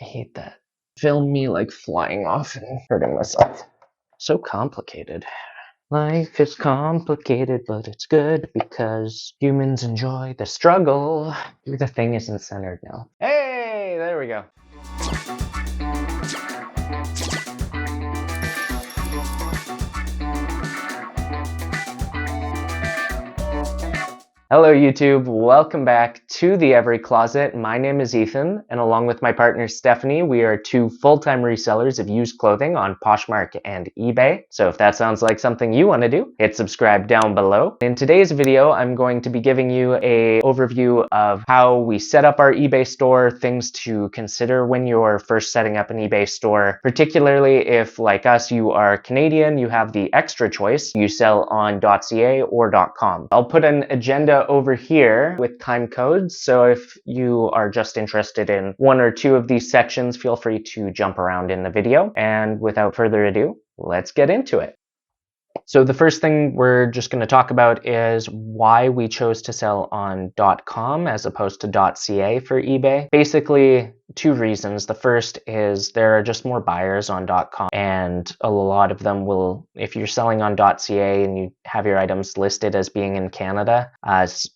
hate that. Film me like flying off and hurting myself. So complicated. Life is complicated, but it's good because humans enjoy the struggle. The thing isn't centered now. Hey, there we go. Hello YouTube, welcome back to the Every Closet. My name is Ethan, and along with my partner Stephanie, we are two full-time resellers of used clothing on Poshmark and eBay. So if that sounds like something you want to do, hit subscribe down below. In today's video, I'm going to be giving you an overview of how we set up our eBay store, things to consider when you're first setting up an eBay store, particularly if, like us, you are Canadian, you have the extra choice, you sell on .ca or .com. I'll put an agenda over here with time codes, so if you are just interested in one or two of these sections, feel free to jump around in the video. And without further ado, let's get into it. So the first thing we're just going to talk about is why we chose to sell on .com as opposed to .ca for eBay. Basically, two reasons. The first is there are just more buyers on .com, and a lot of them will, if you're selling on .ca and you have your items listed as being in Canada,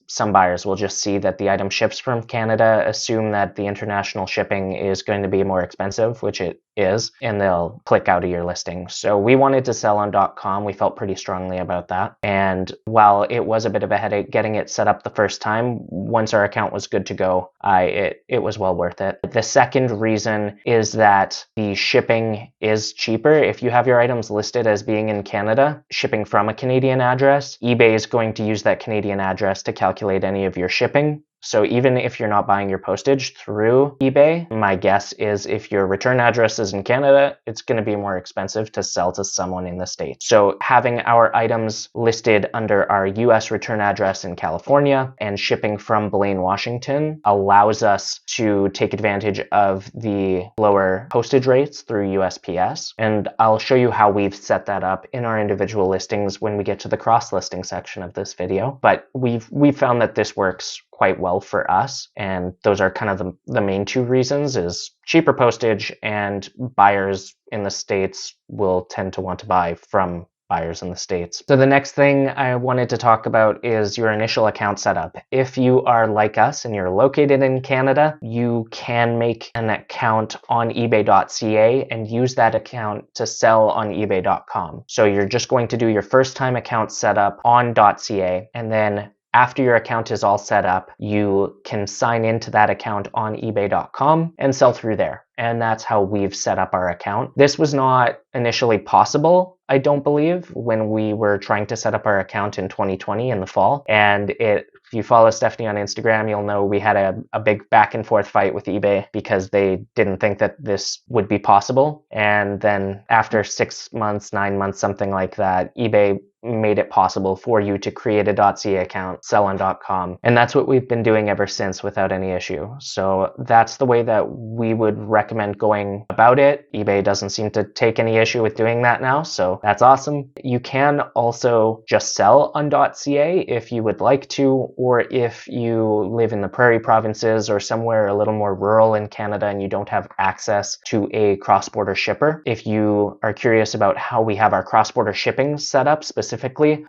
some buyers will just see that the item ships from Canada, assume that the international shipping is going to be more expensive, which it is, and they'll click out of your listing. So we wanted to sell on .com. We felt pretty strongly about that. And while it was a bit of a headache getting it set up the first time, once our account was good to go, it was well worth it. The second reason is that the shipping is cheaper. If you have your items listed as being in Canada, shipping from a Canadian address, eBay is going to use that Canadian address to calculate any of your shipping. So even if you're not buying your postage through eBay, my guess is if your return address is in Canada, it's going to be more expensive to sell to someone in the States. So having our items listed under our US return address in California and shipping from Blaine, Washington allows us to take advantage of the lower postage rates through USPS. And I'll show you how we've set that up in our individual listings when we get to the cross-listing section of this video. But we've found that this works quite well for us, and those are kind of the main two reasons: is cheaper postage, and buyers in the States will tend to want to buy from buyers in the States. So the next thing I wanted to talk about is your initial account setup. If you are like us and you're located in Canada, you can make an account on eBay.ca and use that account to sell on eBay.com. So you're just going to do your first time account setup on .ca, and then after your account is all set up, you can sign into that account on ebay.com and sell through there. And that's how we've set up our account. This was not initially possible, I don't believe, when we were trying to set up our account in 2020 in the fall. And if you follow Stephanie on Instagram, you'll know we had a big back and forth fight with eBay because they didn't think that this would be possible. And then after 6 months, 9 months, something like that, eBay made it possible for you to create a .ca account, sell on .com. And that's what we've been doing ever since without any issue. So that's the way that we would recommend going about it. eBay doesn't seem to take any issue with doing that now, so that's awesome. You can also just sell on .ca if you would like to, or if you live in the prairie provinces or somewhere a little more rural in Canada and you don't have access to a cross-border shipper. If you are curious about how we have our cross-border shipping set up specifically,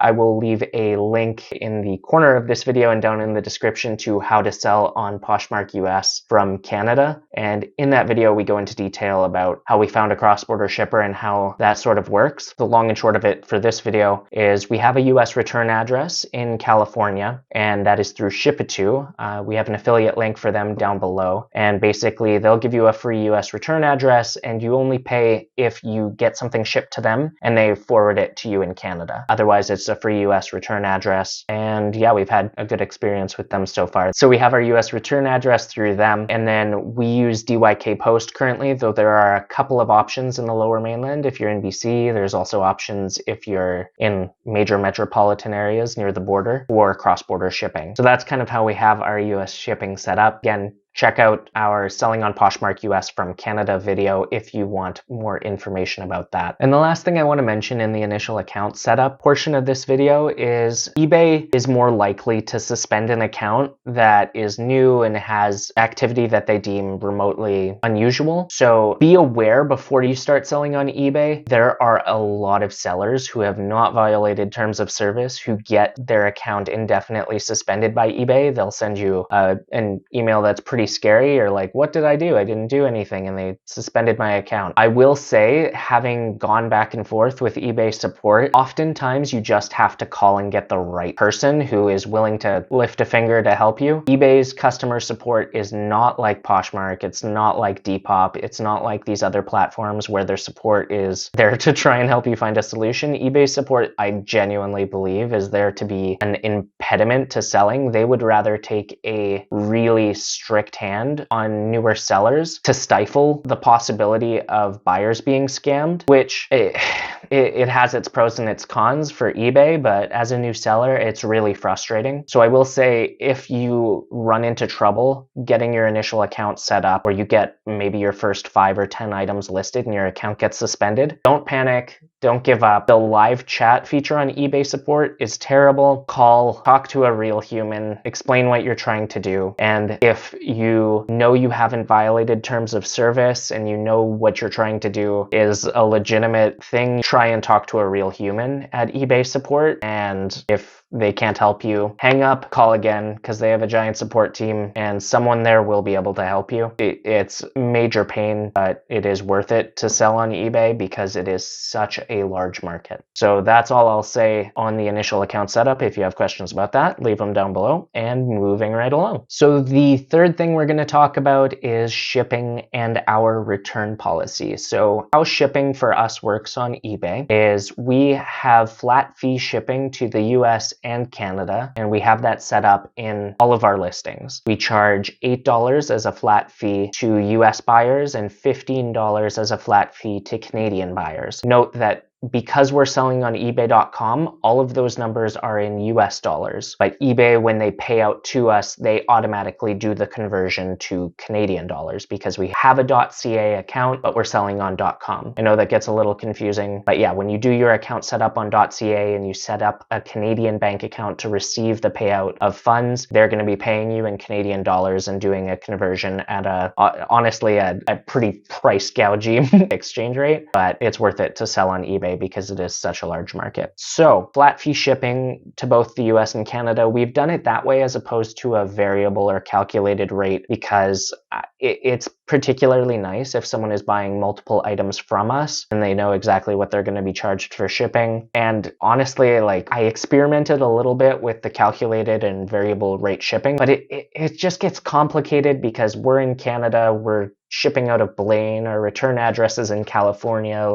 I will leave a link in the corner of this video and down in the description to how to sell on Poshmark US from Canada. And in that video, we go into detail about how we found a cross-border shipper and how that sort of works. The long and short of it for this video is we have a US return address in California, and that is through Shipito. We have an affiliate link for them down below. And basically, they'll give you a free US return address, and you only pay if you get something shipped to them and they forward it to you in Canada. Otherwise, it's a free US return address. And yeah, we've had a good experience with them so far. So we have our US return address through them, and then we use DYK Post currently, though there are a couple of options in the Lower Mainland. If you're in BC, there's also options if you're in major metropolitan areas near the border for cross-border shipping. So that's kind of how we have our US shipping set up. Again, check out our Selling on Poshmark US from Canada video if you want more information about that. And the last thing I want to mention in the initial account setup portion of this video is eBay is more likely to suspend an account that is new and has activity that they deem remotely unusual. So be aware before you start selling on eBay. There are a lot of sellers who have not violated terms of service who get their account indefinitely suspended by eBay. They'll send you an email that's pretty scary. You're like, what did I do? I didn't do anything, and they suspended my account. I will say, having gone back and forth with eBay support, oftentimes you just have to call and get the right person who is willing to lift a finger to help you. eBay's customer support is not like Poshmark. It's not like Depop. It's not like these other platforms where their support is there to try and help you find a solution. eBay support, I genuinely believe, is there to be an impediment to selling. They would rather take a really strict hand on newer sellers to stifle the possibility of buyers being scammed, which it has its pros and its cons for eBay, but as a new seller, it's really frustrating. So I will say, if you run into trouble getting your initial account set up, or you get maybe your first 5 or 10 items listed and your account gets suspended, don't panic, don't give up. The live chat feature on eBay support is terrible. Call, talk to a real human, explain what you're trying to do. And if you know you haven't violated terms of service and you know what you're trying to do is a legitimate thing, try and talk to a real human at eBay support. And if they can't help you, hang up, call again, because they have a giant support team and someone there will be able to help you. It's major pain, but it is worth it to sell on eBay because it is such a large market. So that's all I'll say on the initial account setup. If you have questions about that, leave them down below, and moving right along. So the third thing we're going to talk about is shipping and our return policy. So how shipping for us works on eBay is we have flat fee shipping to the US and Canada, and we have that set up in all of our listings. We charge $8 as a flat fee to US buyers and $15 as a flat fee to Canadian buyers. Note that because we're selling on eBay.com, all of those numbers are in US dollars. But eBay, when they pay out to us, they automatically do the conversion to Canadian dollars because we have a .ca account, but we're selling on .com. I know that gets a little confusing, but yeah, when you do your account set up on .ca and you set up a Canadian bank account to receive the payout of funds, they're going to be paying you in Canadian dollars and doing a conversion at honestly a pretty price gouging exchange rate, but it's worth it to sell on eBay because it is such a large market. So flat fee shipping to both the US and Canada, we've done it that way as opposed to a variable or calculated rate because it's particularly nice if someone is buying multiple items from us and they know exactly what they're going to be charged for shipping. And honestly, like, I experimented a little bit with the calculated and variable rate shipping, but it just gets complicated because we're in Canada, we're shipping out of Blaine, our return address is in California.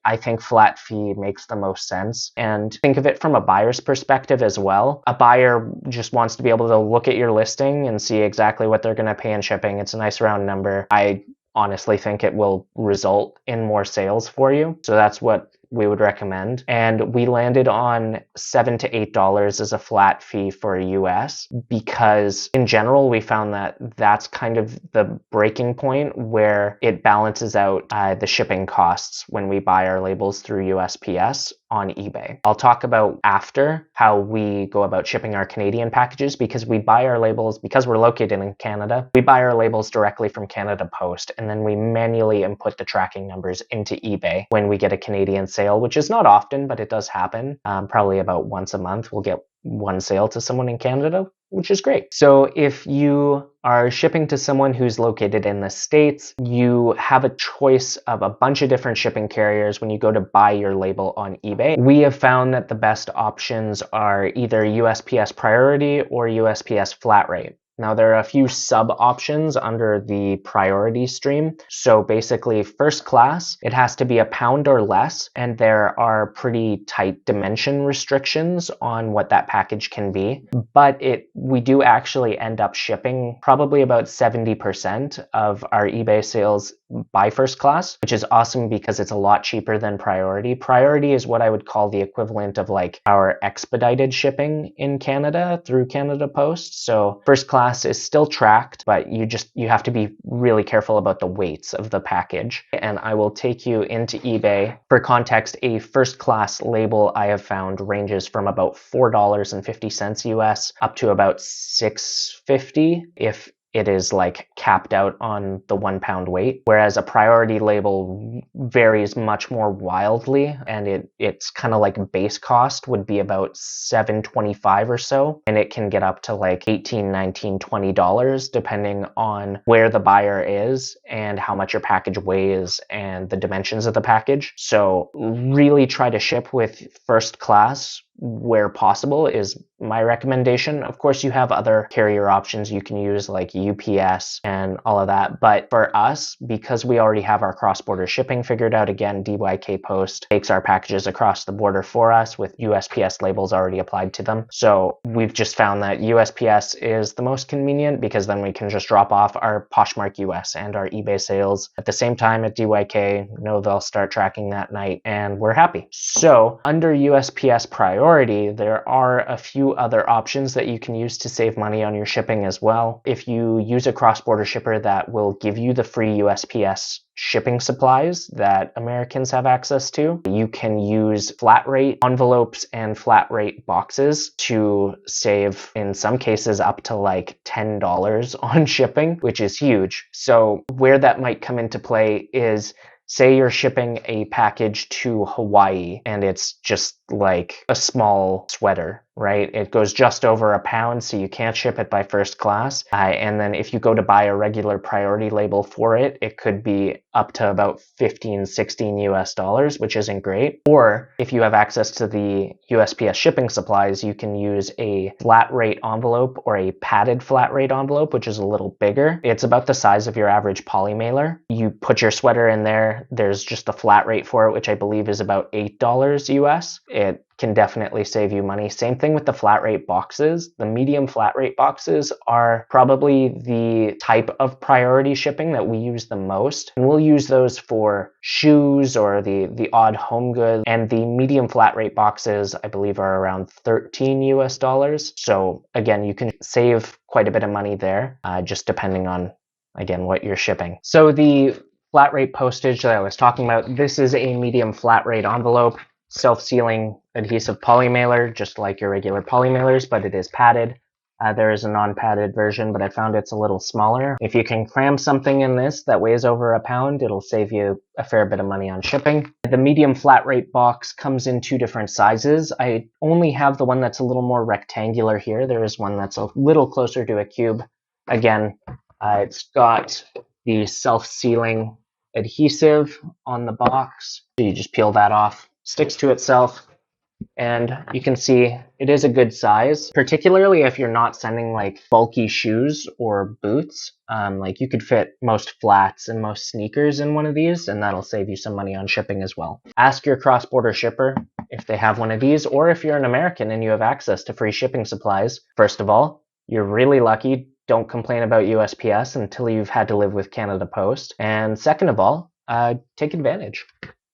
I think flat fee makes the most sense. And think of it from a buyer's perspective as well. A buyer just wants to be able to look at your listing and see exactly what they're going to pay in shipping. It's a nice round number. I honestly think it will result in more sales for you. So that's what we would recommend. And we landed on $7 to $8 as a flat fee for US because in general, we found that that's kind of the breaking point where it balances out the shipping costs when we buy our labels through USPS on eBay. I'll talk about after how we go about shipping our Canadian packages because we buy our labels, because we're located in Canada, we buy our labels directly from Canada Post, and then we manually input the tracking numbers into eBay when we get a Canadian sale, which is not often, but it does happen. Probably about once a month, we'll get one sale to someone in Canada, which is great. So if you are shipping to someone who's located in the States, you have a choice of a bunch of different shipping carriers when you go to buy your label on eBay. We have found that the best options are either USPS Priority or USPS Flat Rate. Now, there are a few sub options under the priority stream. So basically, first class, it has to be £1 or less, and there are pretty tight dimension restrictions on what that package can be. But we do actually end up shipping probably about 70% of our eBay sales by first class, which is awesome because it's a lot cheaper than priority. Priority is what I would call the equivalent of like our expedited shipping in Canada through Canada Post. So first class class is still tracked, but you have to be really careful about the weights of the package. And I will take you into eBay. For context, a first class label I have found ranges from about $4.50 US up to about $6.50 if it is like capped out on the 1 pound weight, whereas a priority label varies much more wildly, and it's kind of like base cost would be about $7.25 or so, and it can get up to like $18, $19, $20 depending on where the buyer is and how much your package weighs and the dimensions of the package. So really try to ship with first class where possible is my recommendation. Of course, you have other carrier options you can use like UPS and all of that. But for us, because we already have our cross-border shipping figured out, again, DYK Post takes our packages across the border for us with USPS labels already applied to them. So we've just found that USPS is the most convenient because then we can just drop off our Poshmark US and our eBay sales at the same time at DYK. They'll start tracking that night and we're happy. So under USPS priority, there are a few other options that you can use to save money on your shipping as well. If you use a cross-border shipper that will give you the free USPS shipping supplies that Americans have access to, you can use flat rate envelopes and flat rate boxes to save, in some cases, up to like $10 on shipping, which is huge. So where that might come into play is, say you're shipping a package to Hawaii and it's just like a small sweater, right? It goes just over a pound, so you can't ship it by first class. And then if you go to buy a regular priority label for it, it could be up to about $15, $16 US, which isn't great. Or if you have access to the USPS shipping supplies, you can use a flat rate envelope or a padded flat rate envelope, which is a little bigger. It's about the size of your average poly mailer. You put your sweater in there. There's just a flat rate for it, which I believe is about $8 US. It can definitely save you money. Same thing with the flat rate boxes. The medium flat rate boxes are probably the type of priority shipping that we use the most. And we'll use those for shoes or the odd home goods. And the medium flat rate boxes, I believe, are around $13 US. So again, you can save quite a bit of money there, just depending on, again, what you're shipping. So the flat rate postage that I was talking about, this is a medium flat rate envelope. Self-sealing adhesive poly mailer, just like your regular poly mailers, but it is padded. There is a non-padded version, but I found it's a little smaller. If you can cram something in this that weighs over a pound, it'll save you a fair bit of money on shipping. The medium flat rate box comes in 2 different sizes. I only have the one that's a little more rectangular here. There is one that's a little closer to a cube. Again, it's got the self-sealing adhesive on the box. So you just peel that off. Sticks to itself, and you can see it is a good size, particularly if you're not sending like bulky shoes or boots. Like you could fit most flats and most sneakers in one of these, and that'll save you some money on shipping as well. Ask your cross-border shipper if they have one of these, or if you're an American and you have access to free shipping supplies. First of all, you're really lucky. Don't complain about USPS until you've had to live with Canada Post. And second of all, take advantage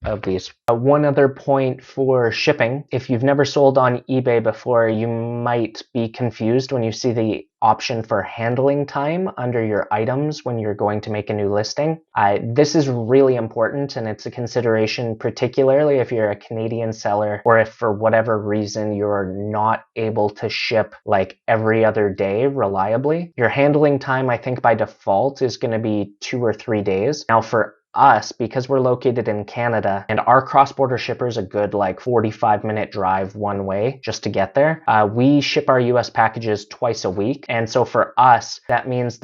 of these. One other point for shipping, if you've never sold on eBay before, you might be confused when you see the option for handling time under your items when you're going to make a new listing. This is really important, and it's a consideration particularly if you're a Canadian seller or if for whatever reason you're not able to ship like every other day reliably. Your handling time, I think by default, is going to be 2 or 3 days. Now for us, because we're located in Canada and our cross-border shipper is a good like 45-minute drive one way just to get there, we ship our US packages twice a week. And so for us, that means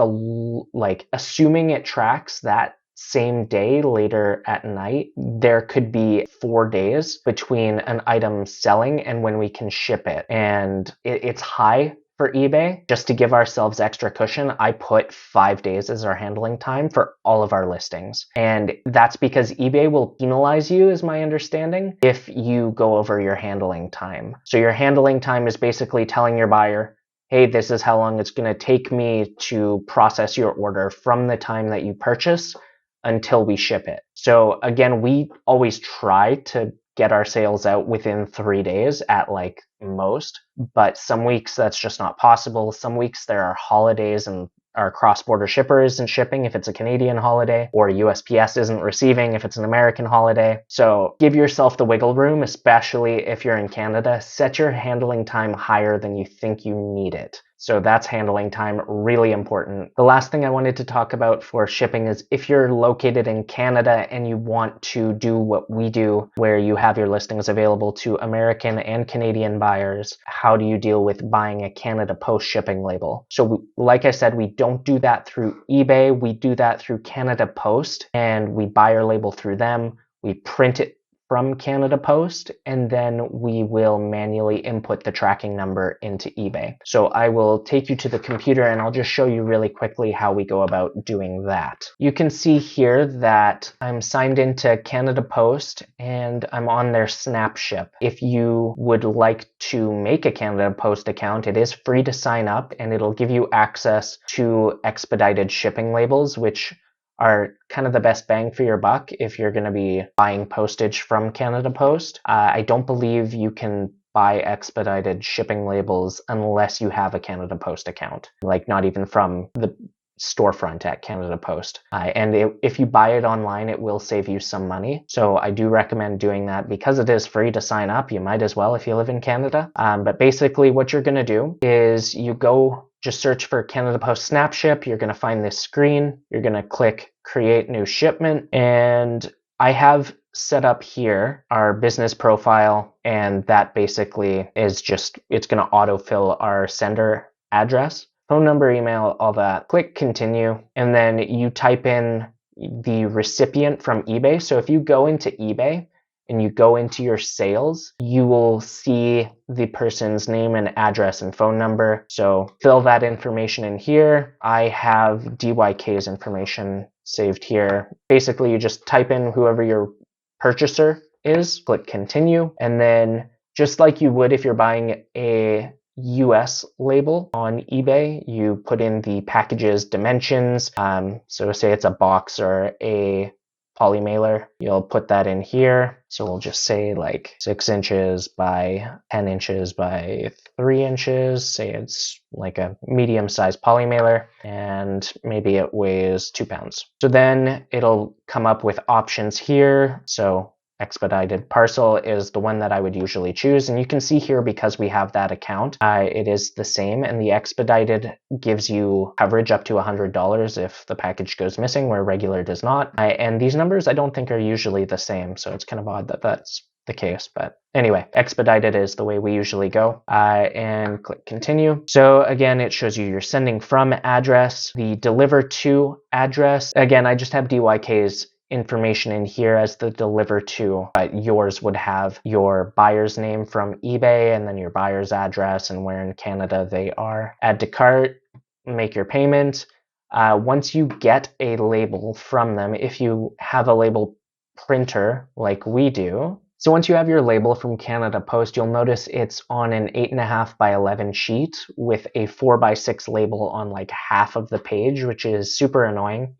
assuming it tracks that same day later at night, there could be 4 days between an item selling and when we can ship it. And it's high for eBay. Just to give ourselves extra cushion, I put 5 days as our handling time for all of our listings. And that's because eBay will penalize you, is my understanding, if you go over your handling time. So your handling time is basically telling your buyer, hey, this is how long it's going to take me to process your order from the time that you purchase until we ship it. So again, we always try to get our sales out within 3 days at like most, but some weeks that's just not possible. Some weeks there are holidays and our cross-border shipper isn't shipping if it's a Canadian holiday, or USPS isn't receiving if it's an American holiday. So give yourself the wiggle room, especially if you're in Canada. Set your handling time higher than you think you need it. So that's handling time, really important. The last thing I wanted to talk about for shipping is if you're located in Canada and you want to do what we do, where you have your listings available to American and Canadian buyers, how do you deal with buying a Canada Post shipping label? So like I said, we don't do that through eBay. We do that through Canada Post, and we buy our label through them. We print it from Canada Post, and then we will manually input the tracking number into eBay. So I will take you to the computer and I'll just show you really quickly how we go about doing that. You can see here that I'm signed into Canada Post and I'm on their Snapship. If you would like to make a Canada Post account, it is free to sign up and it'll give you access to expedited shipping labels, which are kind of the best bang for your buck if you're going to be buying postage from Canada Post. I don't believe you can buy expedited shipping labels unless you have a Canada Post account, like not even from the storefront at Canada Post. If you buy it online, it will save you some money. So I do recommend doing that because it is free to sign up. You might as well if you live in Canada. But basically what you're going to do is you go just search for Canada Post Snapship. You're going to find this screen. You're going to click Create New Shipment. And I have set up here our business profile, and that basically is just, it's going to autofill our sender address, phone number, email, all that. Click Continue, and then you type in the recipient from eBay. So if you go into eBay and you go into your sales, you will see the person's name and address and phone number. So fill that information in here. I have DYK's information saved here. Basically, you just type in whoever your purchaser is, click Continue, and then just like you would if you're buying a US label on eBay, you put in the package's dimensions. So say it's a box or a poly mailer, you'll put that in here. So we'll just say like 6 inches by 10 inches by 3 inches. Say it's like a medium-sized poly mailer, and maybe it weighs 2 pounds. So then it'll come up with options here. So expedited parcel is the one that I would usually choose, and you can see here because we have that account, it is the same, and the expedited gives you coverage up to $100 if the package goes missing, where regular does not. And these numbers I don't think are usually the same, so it's kind of odd that that's the case, but anyway, expedited is the way we usually go. And click Continue. So again, it shows you your sending from address, the deliver to address. Again, I just have DYK's information in here as the deliver to, but yours would have your buyer's name from eBay and then your buyer's address and where in Canada they are. Add to cart, make your payment. Once you get a label from them, if you have a label printer like we do, so once you have your label from Canada Post, you'll notice it's on an 8.5 by 11 sheet with a 4 by 6 label on like half of the page, which is super annoying.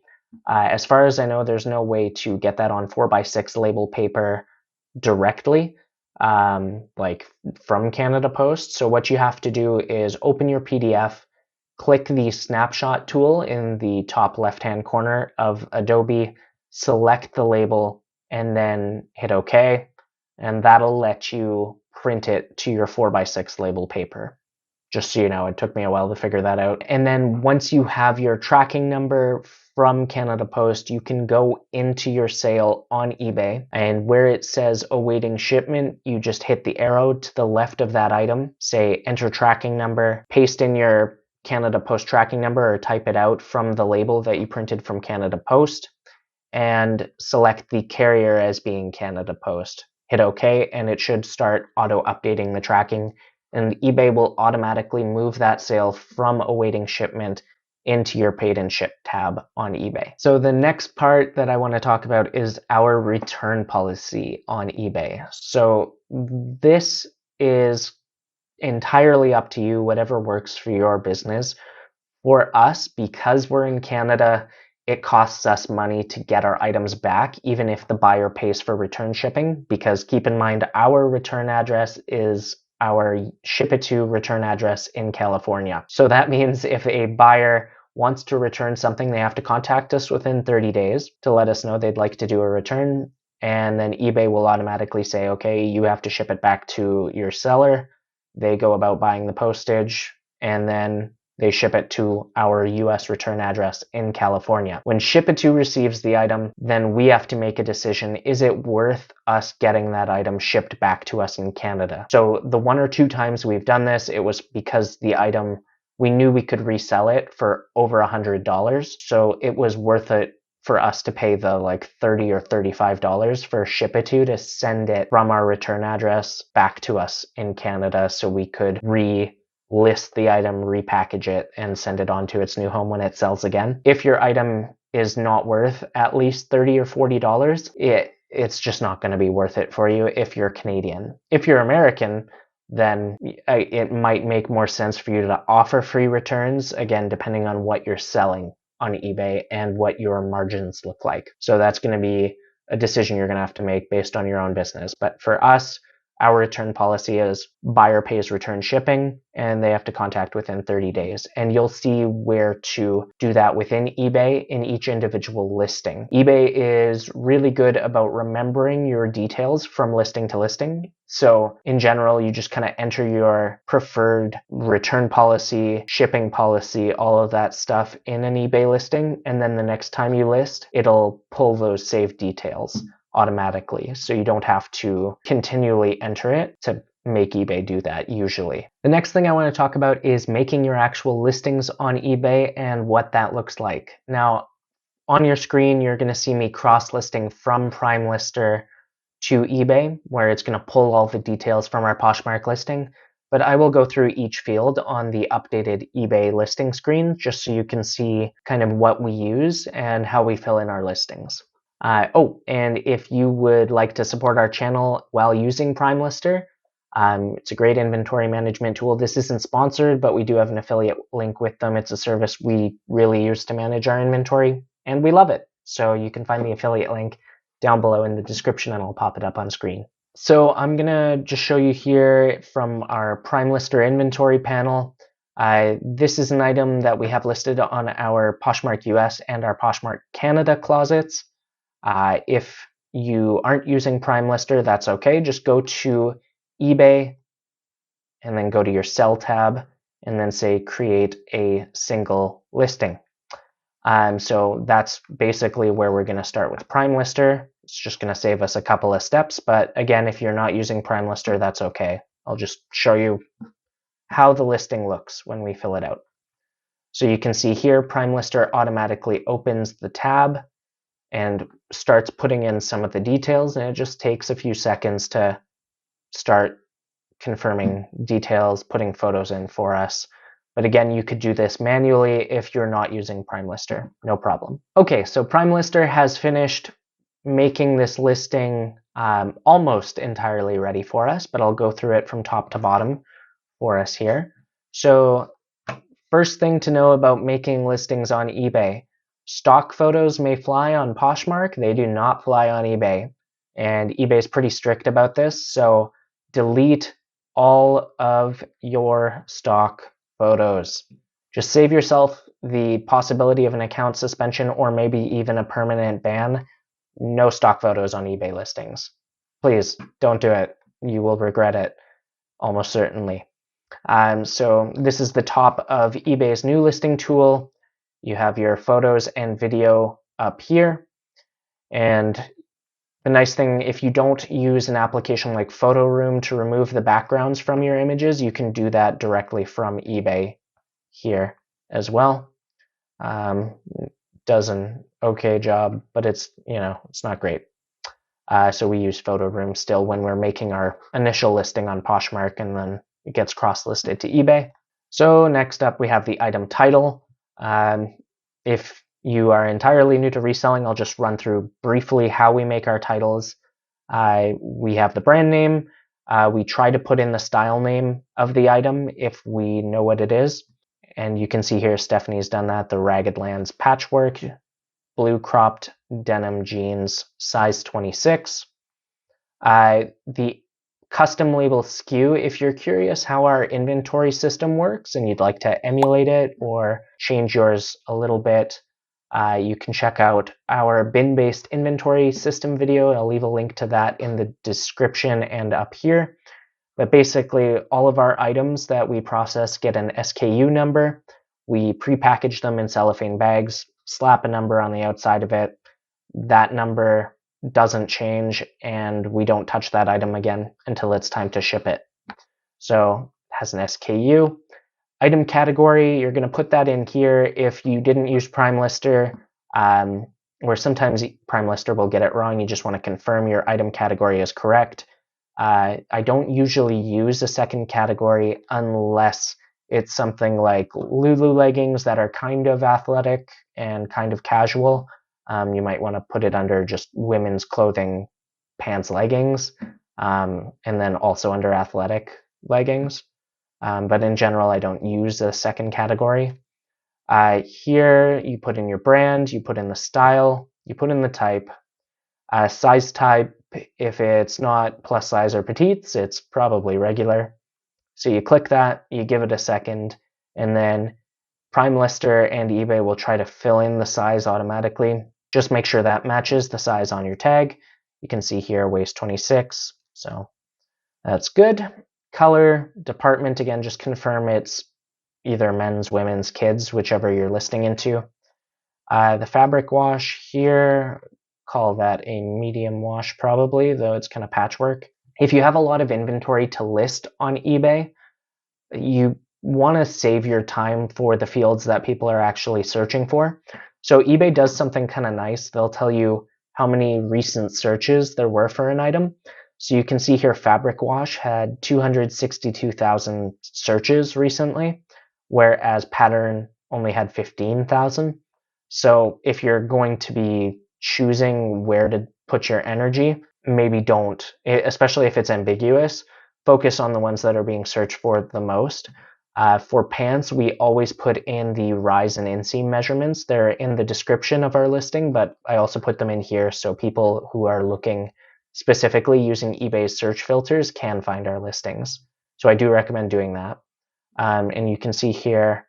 As far as I know, there's no way to get that on 4 by 6 label paper directly, like from Canada Post. So what you have to do is open your PDF, click the snapshot tool in the top left-hand corner of Adobe, select the label, and then hit OK. And that'll let you print it to your 4 by 6 label paper. Just so you know, it took me a while to figure that out. And then once you have your tracking number from Canada Post, you can go into your sale on eBay, and where it says awaiting shipment, you just hit the arrow to the left of that item, say enter tracking number, paste in your Canada Post tracking number or type it out from the label that you printed from Canada Post, and select the carrier as being Canada Post. Hit OK, and it should start auto updating the tracking, and eBay will automatically move that sale from awaiting shipment into your paid and ship tab on eBay. So the next part that I want to talk about is our return policy on eBay. So this is entirely up to you, whatever works for your business. For us, because we're in Canada, it costs us money to get our items back, even if the buyer pays for return shipping, because keep in mind, our return address is our Shipito return address in California. So that means if a buyer wants to return something, they have to contact us within 30 days to let us know they'd like to do a return. And then eBay will automatically say, okay, you have to ship it back to your seller. They go about buying the postage, and then they ship it to our US return address in California. When Shipito receives the item, then we have to make a decision. Is it worth us getting that item shipped back to us in Canada? So the 1 or 2 times we've done this, it was because the item, we knew we could resell it for over $100. So it was worth it for us to pay the like $30 or $35 for Shipito to send it from our return address back to us in Canada so we could list the item, repackage it, and send it on to its new home when it sells again. If your item is not worth at least $30 or $40, it's just not going to be worth it for you if you're Canadian. If you're American, then it might make more sense for you to offer free returns, again, depending on what you're selling on eBay and what your margins look like. So that's going to be a decision you're going to have to make based on your own business. But for us, our return policy is buyer pays return shipping, and they have to contact within 30 days. And you'll see where to do that within eBay in each individual listing. eBay is really good about remembering your details from listing to listing. So in general, you just kind of enter your preferred return policy, shipping policy, all of that stuff in an eBay listing. And then the next time you list, it'll pull those saved details automatically. So you don't have to continually enter it to make eBay do that usually. The next thing I want to talk about is making your actual listings on eBay and what that looks like. Now, on your screen, you're going to see me cross-listing from Prime Lister to eBay, where it's going to pull all the details from our Poshmark listing. But I will go through each field on the updated eBay listing screen, just so you can see kind of what we use and how we fill in our listings. And if you would like to support our channel while using Prime Lister, it's a great inventory management tool. This isn't sponsored, but we do have an affiliate link with them. It's a service we really use to manage our inventory, and we love it. So you can find the affiliate link down below in the description, and I'll pop it up on screen. So I'm going to just show you here from our Prime Lister inventory panel. This is an item that we have listed on our Poshmark US and our Poshmark Canada closets. If you aren't using Prime Lister, that's okay. Just go to eBay and then go to your Sell tab and then say Create a Single Listing. So that's basically where we're going to start with Prime Lister. It's just going to save us a couple of steps. But again, if you're not using Prime Lister, that's okay. I'll just show you how the listing looks when we fill it out. So you can see here, Prime Lister automatically opens the tab and starts putting in some of the details, and it just takes a few seconds to start confirming details, putting photos in for us. But again, you could do this manually if you're not using Prime Lister, no problem. Okay, so Prime Lister has finished making this listing almost entirely ready for us, but I'll go through it from top to bottom for us here. So first thing to know about making listings on eBay. Stock photos may fly on Poshmark. They do not fly on eBay. And eBay is pretty strict about this. So delete all of your stock photos. Just save yourself the possibility of an account suspension or maybe even a permanent ban. No stock photos on eBay listings. Please don't do it. You will regret it, almost certainly. So this is the top of eBay's new listing tool. You have your photos and video up here. And the nice thing, if you don't use an application like Photo Room to remove the backgrounds from your images, you can do that directly from eBay here as well. Does an okay job, but it's not great. So we use Photo Room still when we're making our initial listing on Poshmark, and then it gets cross-listed to eBay. So next up, we have the item title. If you are entirely new to reselling, I'll just run through briefly how we make our titles. We have the brand name. We try to put in the style name of the item if we know what it is. And you can see here Stephanie's done that. The Ragged Lands Patchwork, blue cropped denim jeans, size 26. The custom label SKU. If you're curious how our inventory system works and you'd like to emulate it or change yours a little bit, you can check out our bin-based inventory system video. I'll leave a link to that in the description and up here. But basically, all of our items that we process get an SKU number. We pre-package them in cellophane bags, slap a number on the outside of it. That number doesn't change, and we don't touch that item again until it's time to ship it. So it has an SKU. Item category, you're going to put that in here if you didn't use Prime Lister, or sometimes Prime Lister will get it wrong. You just want to confirm your item category is correct. I don't usually use a second category unless it's something like Lulu leggings that are kind of athletic and kind of casual. You might want to put it under just women's clothing, pants, leggings, and then also under athletic leggings. But in general, I don't use a second category. Here, you put in your brand, you put in the style, you put in the type, size type. If it's not plus size or petites, it's probably regular. So you click that, you give it a second, and then Prime Lister and eBay will try to fill in the size automatically. Just make sure that matches the size on your tag. You can see here waist 26, so that's good. Color, department, again, just confirm it's either men's, women's, kids, whichever you're listing into. The fabric wash here, call that a medium wash probably, though it's kind of patchwork. If you have a lot of inventory to list on eBay, you want to save your time for the fields that people are actually searching for. So eBay does something kind of nice. They'll tell you how many recent searches there were for an item. So you can see here fabric wash had 262,000 searches recently, whereas pattern only had 15,000. So if you're going to be choosing where to put your energy, maybe don't, especially if it's ambiguous, focus on the ones that are being searched for the most. For pants, we always put in the rise and inseam measurements. They're in the description of our listing, but I also put them in here so people who are looking specifically using eBay's search filters can find our listings. So I do recommend doing that. And you can see here,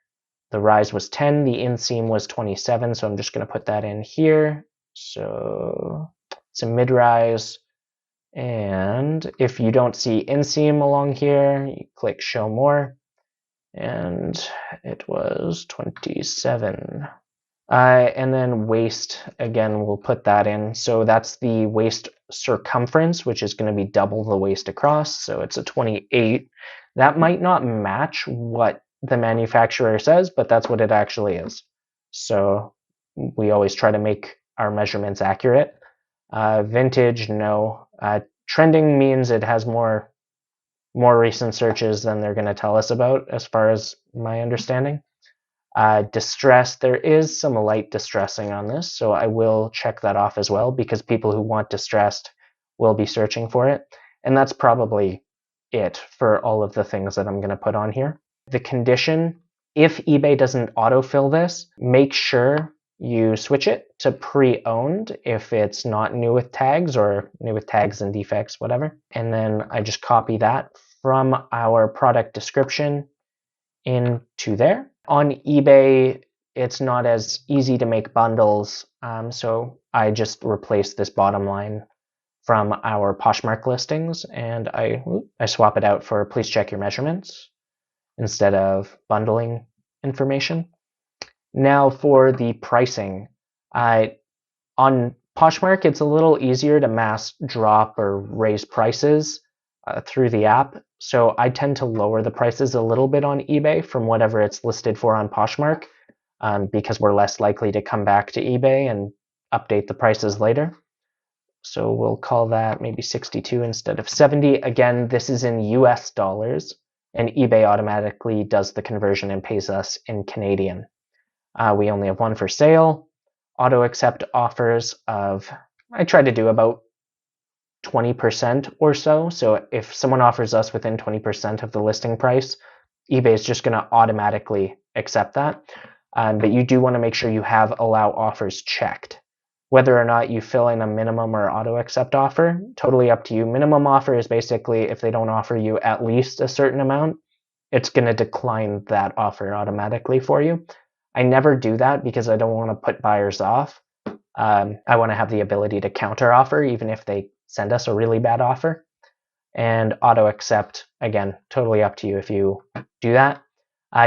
the rise was 10, the inseam was 27, so I'm just going to put that in here. So it's a mid-rise. And if you don't see inseam along here, you click show more, and it was 27. And then waist, again, we'll put that in. So that's the waist circumference, which is going to be double the waist across. So it's a 28. That might not match what the manufacturer says, but that's what it actually is. So we always try to make our measurements accurate. Vintage, no. Trending means it has more recent searches than they're going to tell us about, as far as my understanding. Distress, there is some light distressing on this, so I will check that off as well, because people who want distressed will be searching for it. And that's probably it for all of the things that I'm going to put on here. The condition, if eBay doesn't autofill this, make sure you switch it to pre-owned if it's not new with tags, or new with tags and defects, whatever. And then I just copy that from our product description into there. On eBay, it's not as easy to make bundles, so I just replaced this bottom line from our Poshmark listings, and I swap it out for please check your measurements instead of bundling information. Now for the pricing. On Poshmark, it's a little easier to mass drop or raise prices through the app. So I tend to lower the prices a little bit on eBay from whatever it's listed for on Poshmark, because we're less likely to come back to eBay and update the prices later. So we'll call that maybe 62 instead of 70. Again, this is in US dollars, and eBay automatically does the conversion and pays us in Canadian. We only have one for sale. Auto accept offers of, I try to do about 20% or so. So if someone offers us within 20% of the listing price, eBay is just going to automatically accept that. But you do want to make sure you have allow offers checked. whether or not you fill in a minimum or auto accept offer, totally up to you. Minimum offer is basically if they don't offer you at least a certain amount, it's going to decline that offer automatically for you. I never do that because I don't want to put buyers off. I want to have the ability to counter offer even if they send us a really bad offer. And auto accept, again, totally up to you if you do that.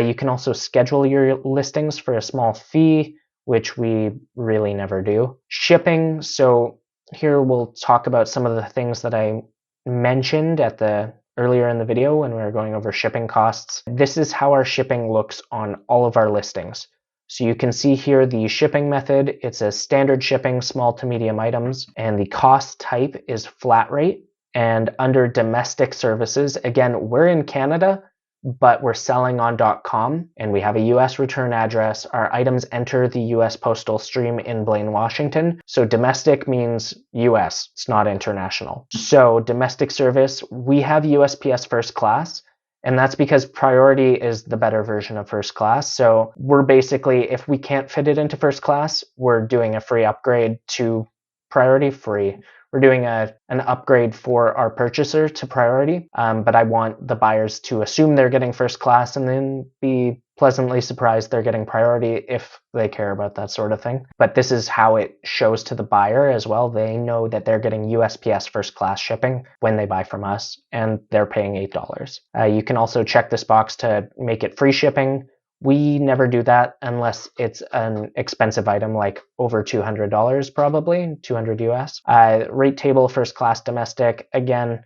You can also schedule your listings for a small fee, which we really never do. Shipping, so here we'll talk about some of the things that I mentioned earlier in the video when we were going over shipping costs. This is how our shipping looks on all of our listings. So you can see here the shipping method. It's a standard shipping, small to medium items, and the cost type is flat rate. And under domestic services, again, we're in Canada, but we're selling on .com and we have a US return address. Our items enter the US postal stream in Blaine, Washington. So domestic means US, it's not international. So domestic service, we have USPS first class, and that's because priority is the better version of first class. So we're basically, if we can't fit it into first class, we're doing a free upgrade to priority free. We're doing an upgrade for our purchaser to priority, but I want the buyers to assume they're getting first class and then be pleasantly surprised they're getting priority if they care about that sort of thing. But this is how it shows to the buyer as well. They know that they're getting USPS first class shipping when they buy from us, and they're paying $8. You can also check this box to make it free shipping. We never do that unless it's an expensive item like over $200 probably, 200 US. Rate table, first class domestic. Again,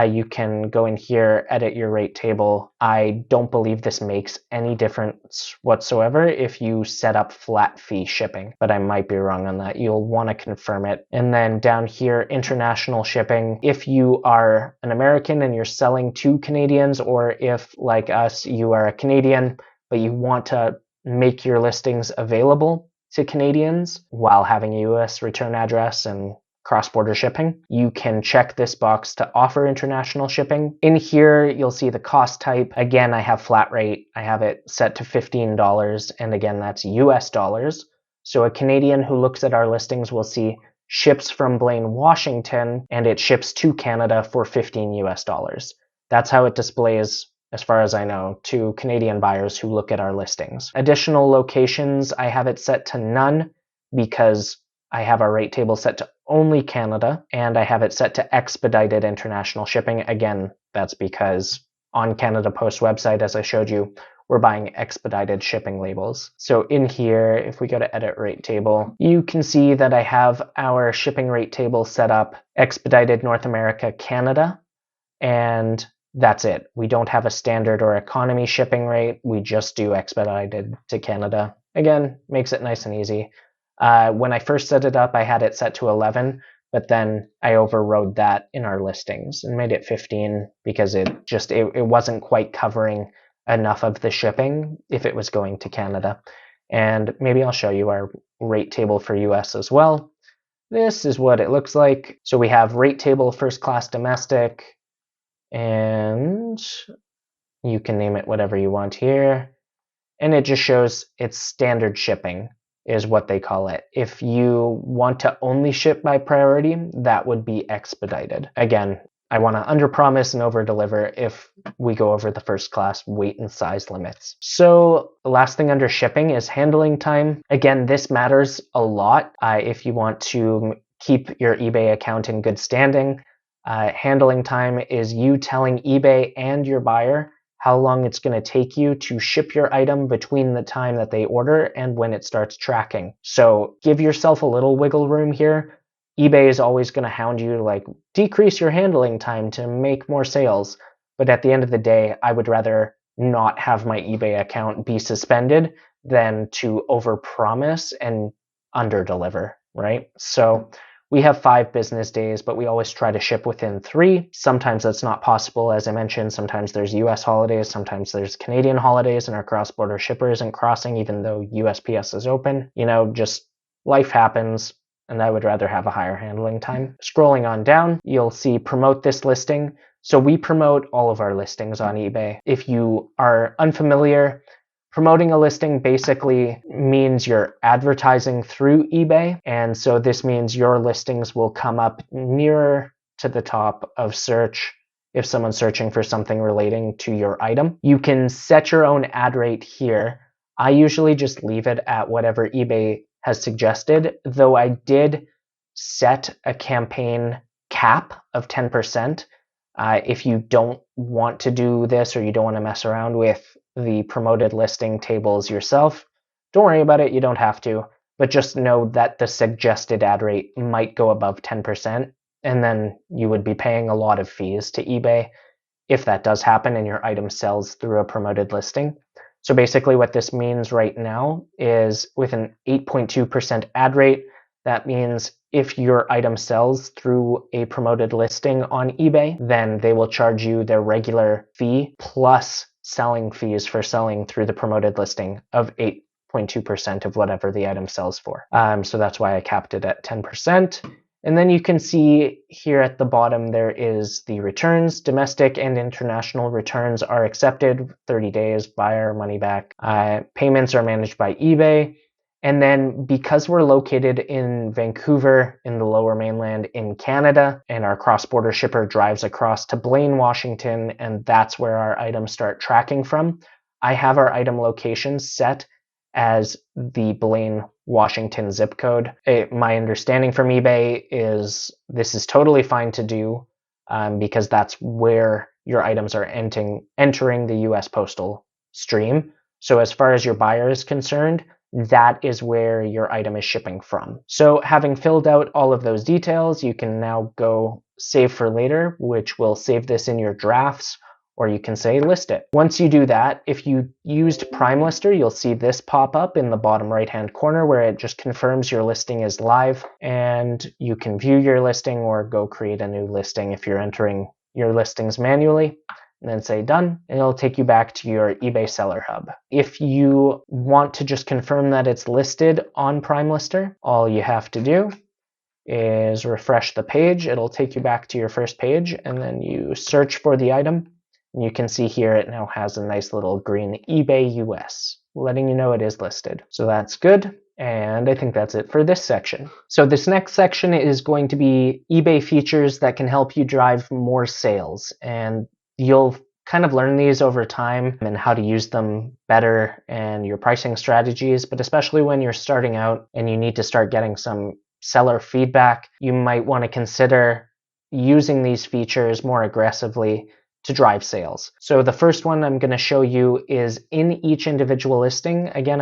you can go in here, edit your rate table. I don't believe this makes any difference whatsoever if you set up flat fee shipping, but I might be wrong on that. You'll want to confirm it. And then down here, international shipping. If you are an American and you're selling to Canadians, or if like us, you are a Canadian, but you want to make your listings available to Canadians while having a US return address and cross-border shipping, you can check this box to offer international shipping. In here, you'll see the cost type. Again, I have flat rate. I have it set to $15, and again, that's US dollars. So a Canadian who looks at our listings will see ships from Blaine, Washington, and it ships to Canada for $15 US. That's how it displays, as far as I know, to Canadian buyers who look at our listings. Additional locations, I have it set to none because I have our rate table set to only Canada, and I have it set to expedited international shipping. Again, that's because on Canada Post website, as I showed you, we're buying expedited shipping labels. So in here, if we go to edit rate table, you can see that I have our shipping rate table set up expedited North America, Canada, and that's it. We don't have a standard or economy shipping rate. We just do expedited to Canada. Again, makes it nice and easy. When I first set it up, I had it set to 11, but then I overrode that in our listings and made it 15 because it wasn't quite covering enough of the shipping if it was going to Canada. And maybe I'll show you our rate table for US as well. This is what it looks like. So we have rate table, first class domestic, and you can name it whatever you want here. And it just shows it's standard shipping is what they call it. If you want to only ship by priority, that would be expedited. Again, I want to underpromise and overdeliver if we go over the first class weight and size limits. So the last thing under shipping is handling time. Again, this matters a lot if you want to keep your eBay account in good standing. Handling time is you telling eBay and your buyer how long it's going to take you to ship your item between the time that they order and when it starts tracking. So give yourself a little wiggle room here. eBay is always going to hound you to like decrease your handling time to make more sales. But at the end of the day, I would rather not have my eBay account be suspended than to overpromise and underdeliver, right? So we have 5 business days, but we always try to ship within 3. Sometimes that's not possible, as I mentioned. Sometimes there's US holidays, sometimes there's Canadian holidays, and our cross-border shipper isn't crossing even though USPS is open. You know, just life happens, and I would rather have a higher handling time. Scrolling on down, you'll see promote this listing. So we promote all of our listings on eBay. If you are unfamiliar, Promoting a listing basically means you're advertising through eBay, and so this means your listings will come up nearer to the top of search if someone's searching for something relating to your item. You can set your own ad rate here. I usually just leave it at whatever eBay has suggested, though I did set a campaign cap of 10%. If you don't want to do this or you don't want to mess around with the promoted listing tables yourself, don't worry about it, you don't have to, but just know that the suggested ad rate might go above 10%, and then you would be paying a lot of fees to eBay if that does happen and your item sells through a promoted listing. So basically what this means right now is with an 8.2% ad rate, that means if your item sells through a promoted listing on eBay, then they will charge you their regular fee plus selling fees for selling through the promoted listing of 8.2% of whatever the item sells for. So that's why I capped it at 10%. And then you can see here at the bottom there is the returns. Domestic and international returns are accepted, 30 days, buyer, money back. Payments are managed by eBay. And then because we're located in Vancouver in the Lower Mainland in Canada, and our cross-border shipper drives across to Blaine, Washington, and that's where our items start tracking from, I have our item location set as the Blaine, Washington zip code. My understanding from eBay is this is totally fine to do because that's where your items are entering the US postal stream. So as far as your buyer is concerned, that is where your item is shipping from. So having filled out all of those details, you can now go save for later, which will save this in your drafts, or you can say list it. Once you do that, if you used Prime Lister, you'll see this pop up in the bottom right-hand corner where it just confirms your listing is live, and you can view your listing or go create a new listing if you're entering your listings manually. And then say done, and it'll take you back to your eBay Seller Hub. If you want to just confirm that it's listed on Prime Lister, all you have to do is refresh the page. It'll take you back to your first page, and then you search for the item. And you can see here it now has a nice little green eBay US, letting you know it is listed. So that's good. And I think that's it for this section. So this next section is going to be eBay features that can help you drive more sales. And you'll kind of learn these over time and how to use them better and your pricing strategies, but especially when you're starting out and you need to start getting some seller feedback, you might want to consider using these features more aggressively to drive sales. So the first one I'm going to show you is in each individual listing. Again,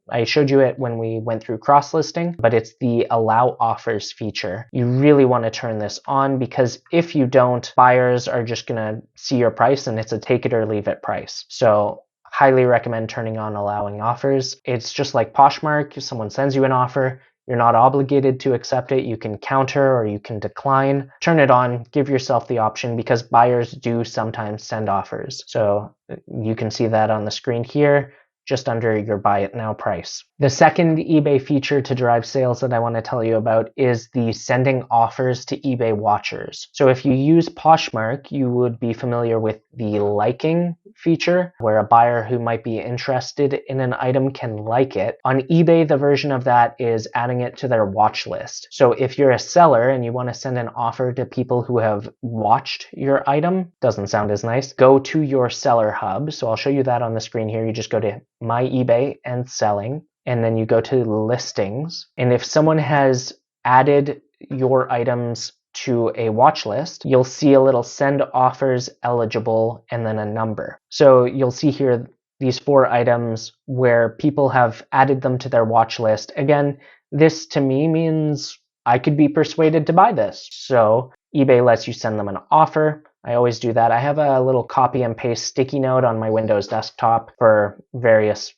I showed you it when we went through cross listing, but it's the allow offers feature. You really want to turn this on because if you don't, buyers are just going to see your price and it's a take it or leave it price. So highly recommend turning on allowing offers. It's just like Poshmark. If someone sends you an offer, you're not obligated to accept it. You can counter or you can decline. Turn it on, give yourself the option because buyers do sometimes send offers. So you can see that on the screen here, just under your buy it now price. The second eBay feature to drive sales that I want to tell you about is the sending offers to eBay watchers. So if you use Poshmark, you would be familiar with the liking feature, where a buyer who might be interested in an item can like it. On eBay, the version of that is adding it to their watch list. So if you're a seller and you want to send an offer to people who have watched your item, doesn't sound as nice, go to your seller hub. So I'll show you that on the screen here. You just go to My eBay and Selling, and then you go to Listings. And if someone has added your items to a watch list, you'll see a little send offers eligible and then a number. So you'll see here these 4 items where people have added them to their watch list. Again, this to me means I could be persuaded to buy this. So eBay lets you send them an offer. I always do that. I have a little copy and paste sticky note on my Windows desktop for various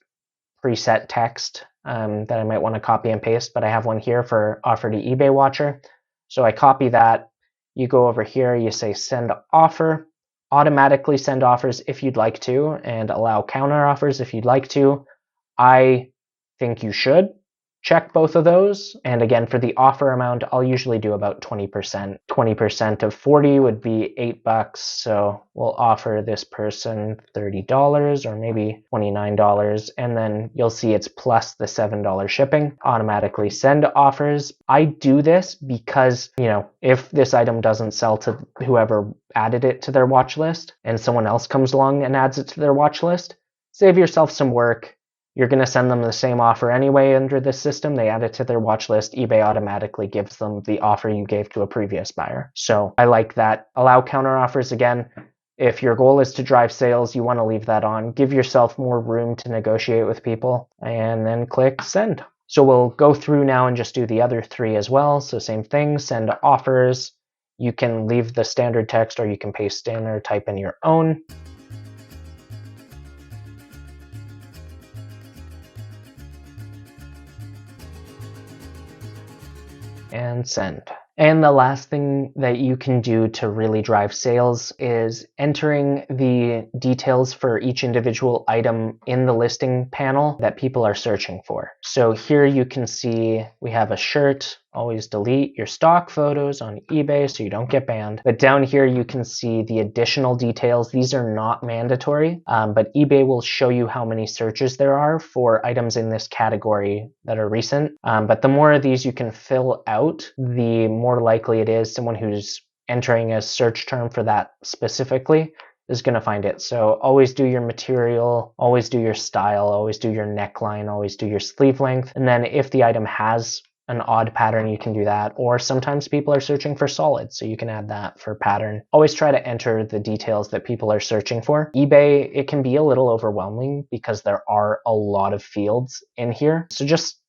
preset text that I might want to copy and paste, but I have one here for offer to eBay watcher. So I copy that. You go over here, you say send offer, automatically send offers if you'd like to, and allow counter offers if you'd like to. I think you should, check both of those. And again, for the offer amount, I'll usually do about 20%. 20% of 40 would be $8. So we'll offer this person $30 or maybe $29. And then you'll see it's plus the $7 shipping. Automatically send offers. I do this because, if this item doesn't sell to whoever added it to their watch list and someone else comes along and adds it to their watch list, save yourself some work. You're going to send them the same offer anyway under this system. They add it to their watch list. eBay automatically gives them the offer you gave to a previous buyer. So I like that. Allow counter offers again. If your goal is to drive sales, you want to leave that on. Give yourself more room to negotiate with people and then click send. So we'll go through now and just do the other three as well. So same thing, send offers. You can leave the standard text or you can paste in or type in your own. And send. And the last thing that you can do to really drive sales is entering the details for each individual item in the listing panel that people are searching for. So here you can see we have a shirt. Always delete your stock photos on eBay so you don't get banned. But down here you can see the additional details. These are not mandatory, but eBay will show you how many searches there are for items in this category that are recent. But the more of these you can fill out, the more likely it is someone who's entering a search term for that specifically is going to find it. So always do your material, always do your style, always do your neckline, always do your sleeve length. And then if the item has an odd pattern, you can do that. Or sometimes people are searching for solid, so you can add that for pattern. Always try to enter the details that people are searching for. eBay, it can be a little overwhelming because there are a lot of fields in here. So just,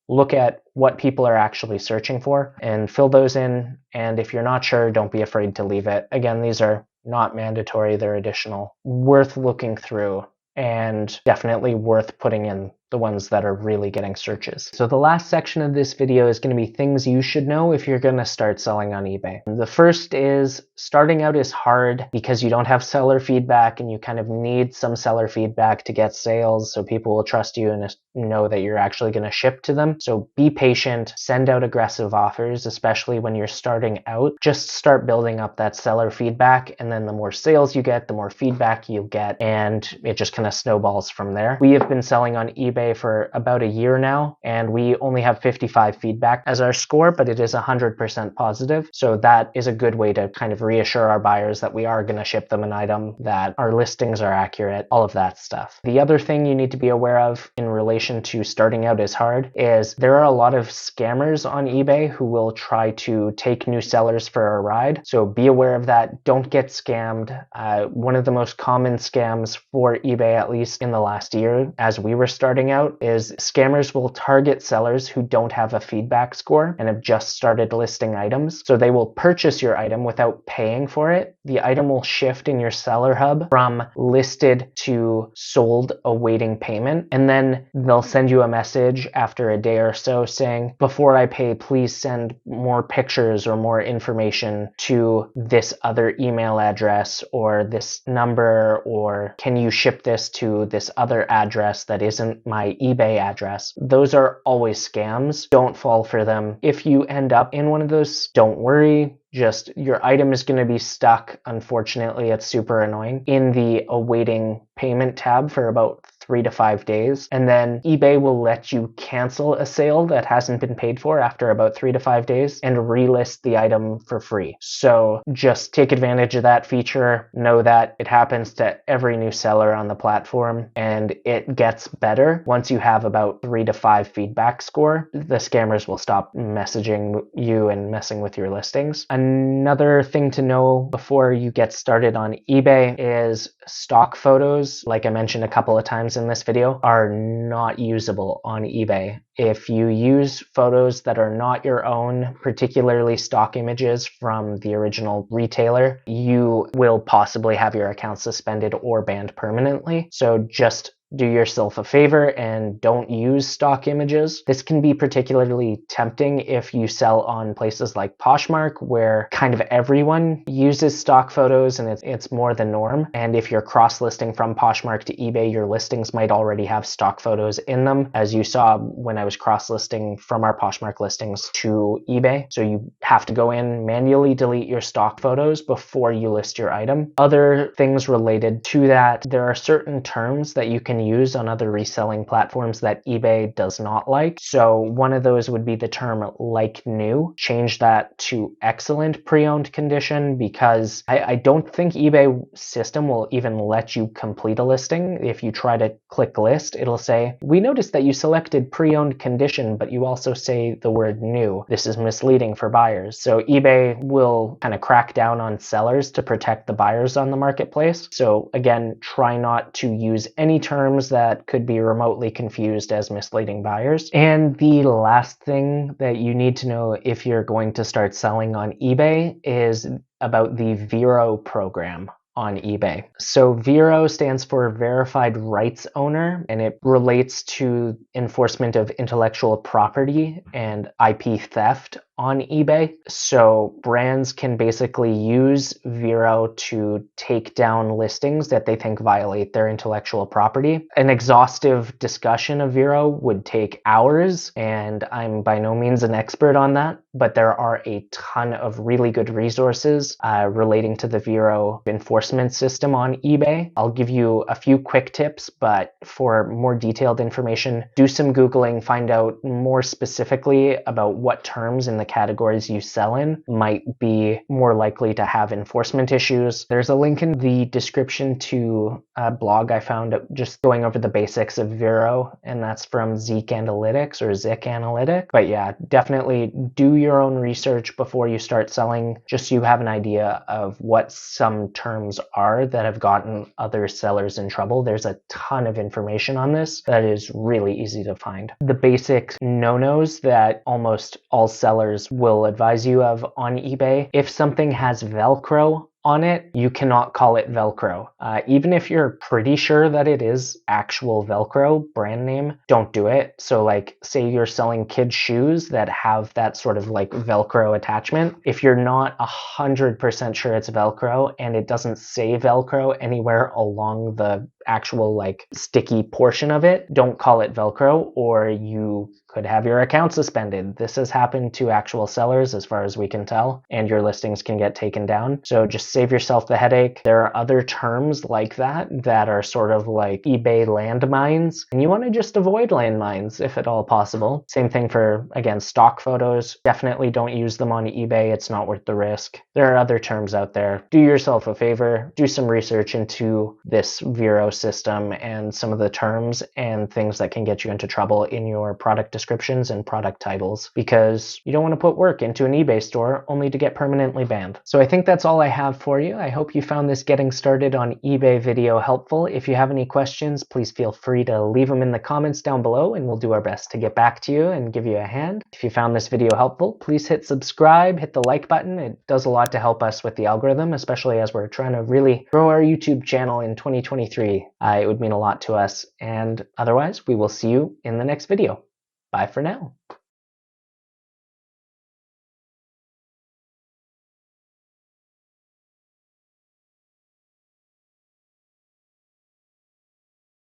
look at what people are actually searching for and fill those in. And if you're not sure, don't be afraid to leave it. Again, these are not mandatory, they're additional. Worth looking through and definitely worth putting in the ones that are really getting searches. So the last section of this video is going to be things you should know if you're going to start selling on eBay. The first is starting out is hard because you don't have seller feedback and you kind of need some seller feedback to get sales so people will trust you and know that you're actually going to ship to them. So be patient, send out aggressive offers, especially when you're starting out. Just start building up that seller feedback, and then the more sales you get, the more feedback you'll get, and it just kind of snowballs from there. We have been selling on eBay for about a year now, and we only have 55 feedback as our score, but it is 100% positive. So that is a good way to kind of reassure our buyers that we are going to ship them an item, that our listings are accurate, all of that stuff. The other thing you need to be aware of in relation to starting out is hard is there are a lot of scammers on eBay who will try to take new sellers for a ride. So be aware of that. Don't get scammed. One of the most common scams for eBay, at least in the last year, as we were starting out, is scammers will target sellers who don't have a feedback score and have just started listing items. So they will purchase your item without paying for it. The item will shift in your seller hub from listed to sold awaiting payment. And then they'll send you a message after a day or so saying, before I pay, please send more pictures or more information to this other email address or this number, or can you ship this to this other address that isn't my eBay address. Those are always scams. Don't fall for them. If you end up in one of those, don't worry. Just your item is going to be stuck. Unfortunately, it's super annoying in the awaiting payment tab for about 3 to 5 days. And then eBay will let you cancel a sale that hasn't been paid for after about 3 to 5 days and relist the item for free. So just take advantage of that feature. Know that it happens to every new seller on the platform, and it gets better once you have about 3 to 5 feedback score. The scammers will stop messaging you and messing with your listings. Another thing to know before you get started on eBay is stock photos, like I mentioned a couple of times in this video, are not usable on eBay. If you use photos that are not your own, particularly stock images from the original retailer, you will possibly have your account suspended or banned permanently. So just do yourself a favor and don't use stock images. This can be particularly tempting if you sell on places like Poshmark, where kind of everyone uses stock photos and it's more the norm. And if you're cross-listing from Poshmark to eBay, your listings might already have stock photos in them, as you saw when I was cross-listing from our Poshmark listings to eBay. So you have to go in, manually delete your stock photos before you list your item. Other things related to that, there are certain terms that you can use on other reselling platforms that eBay does not like. So one of those would be the term like new. Change that to excellent pre-owned condition, because I don't think eBay system will even let you complete a listing. If you try to click list, it'll say, we noticed that you selected pre-owned condition, but you also say the word new. This is misleading for buyers. So eBay will kind of crack down on sellers to protect the buyers on the marketplace. So again, try not to use any terms that could be remotely confused as misleading buyers. And the last thing that you need to know if you're going to start selling on eBay is about the VeRO program on eBay. So VeRO stands for Verified Rights Owner, and it relates to enforcement of intellectual property and IP theft on eBay. So brands can basically use VeRO to take down listings that they think violate their intellectual property. An exhaustive discussion of VeRO would take hours, and I'm by no means an expert on that, but there are a ton of really good resources relating to the VeRO enforcement system on eBay. I'll give you a few quick tips, but for more detailed information, do some Googling, find out more specifically about what terms in the categories you sell in might be more likely to have enforcement issues. There's a link in the description to a blog I found just going over the basics of VeRO, and that's from Zik Analytics or Zik Analytics. But yeah, definitely do your own research before you start selling, just so you have an idea of what some terms are that have gotten other sellers in trouble. There's a ton of information on this that is really easy to find. The basic no-nos that almost all sellers will advise you of on eBay: if something has Velcro on it, you cannot call it Velcro. Even if you're pretty sure that it is actual Velcro brand name, don't do it. So like, say you're selling kids shoes that have that sort of like Velcro attachment. If you're not 100% sure it's Velcro and it doesn't say Velcro anywhere along the actual like sticky portion of it, don't call it Velcro, or you could have your account suspended. This has happened to actual sellers as far as we can tell, and your listings can get taken down. So just save yourself the headache. There are other terms like that that are sort of like eBay landmines, and you want to just avoid landmines if at all possible. Same thing for, again, stock photos. Definitely don't use them on eBay. It's not worth the risk. There are other terms out there. Do yourself a favor, do some research into this VeRO system and some of the terms and things that can get you into trouble in your product descriptions and product titles, because you don't want to put work into an eBay store only to get permanently banned. So I think that's all I have for you. I hope you found this getting started on eBay video helpful. If you have any questions, please feel free to leave them in the comments down below, and we'll do our best to get back to you and give you a hand. If you found this video helpful, please hit subscribe, hit the like button. It does a lot to help us with the algorithm, especially as we're trying to really grow our YouTube channel in 2023. It would mean a lot to us. And otherwise, we will see you in the next video. Bye for now.